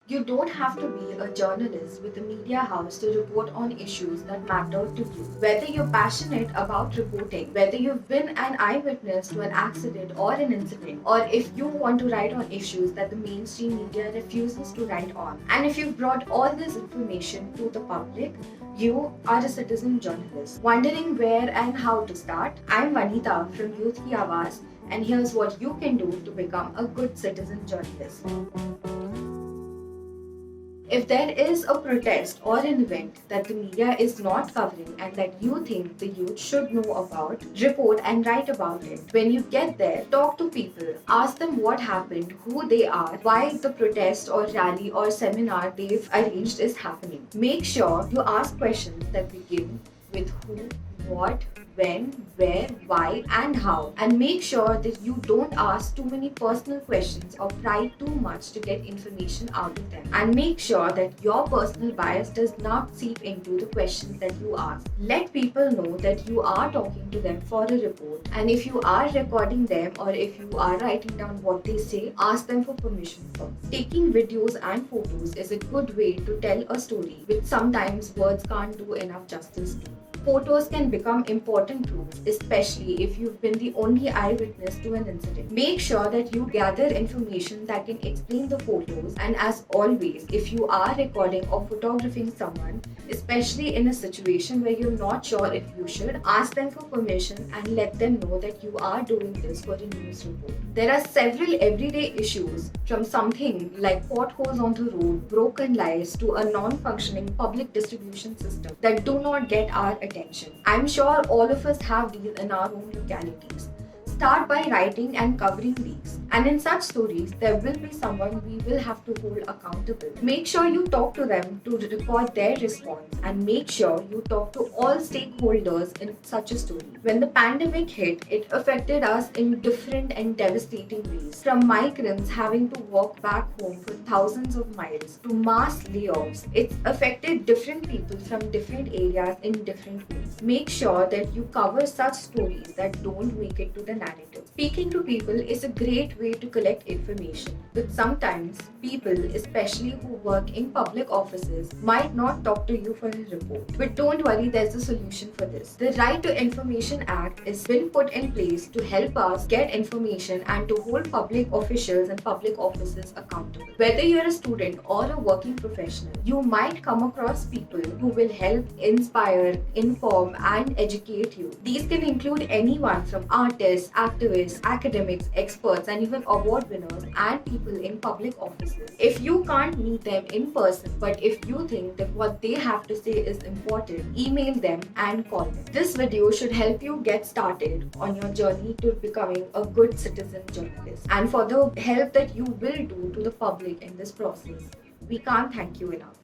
You don't have to be a journalist with a media house to report on issues that matter to you. Whether you're passionate about reporting, whether you've been an eyewitness to an accident or an incident, or if you want to write on issues that the mainstream media refuses to write on, and if you've brought all this information to the public, you are a citizen journalist. Wondering where and how to start? I'm Vanita from Youth Ki Awaaz, and here's what you can do to become a good citizen journalist. If there is a protest or an event that the media is not covering and that you think the youth should know about, report and write about it. When you get there, talk to people, ask them what happened, who they are, why the protest or rally or seminar they've arranged is happening. Make sure you ask questions that begin with who, what, when, where, why, and how. And make sure that you don't ask too many personal questions or pry too much to get information out of them. And make sure that your personal bias does not seep into the questions that you ask. Let people know that you are talking to them for a report. And if you are recording them or if you are writing down what they say, ask them for permission first. Taking videos and photos is a good way to tell a story, which sometimes words can't do enough justice to. Photos can become important proof, especially if you've been the only eyewitness to an incident. Make sure that you gather information that can explain the photos, and as always, if you are recording or photographing someone, especially in a situation where you're not sure if you should, ask them for permission and let them know that you are doing this for a news report. There are several everyday issues, from something like potholes on the road, broken lights, to a non-functioning public distribution system that do not get our attention. I'm sure all of us have these in our own localities. Start by writing and covering these. And in such stories, there will be someone we will have to hold accountable. Make sure you talk to them to record their response, and make sure you talk to all stakeholders in such a story. When the pandemic hit, it affected us in different and devastating ways. From migrants having to walk back home for thousands of miles to mass layoffs, it's affected different people from different areas in different ways. Make sure that you cover such stories that don't make it to the narrative. Speaking to people is a great way to collect information, but sometimes people, especially who work in public offices, might not talk to you for a report. But don't worry, there's a solution for this. The Right to Information Act has been put in place to help us get information and to hold public officials and public offices accountable. Whether you're a student or a working professional, you might come across people who will help inspire, inform, and educate you. These can include anyone from artists, activists, academics, experts, and even award winners and people in public offices. If you can't meet them in person, but if you think that what they have to say is important, email them and call them. This video should help you get started on your journey to becoming a good citizen journalist. And for the help that you will do to the public in this process, we can't thank you enough.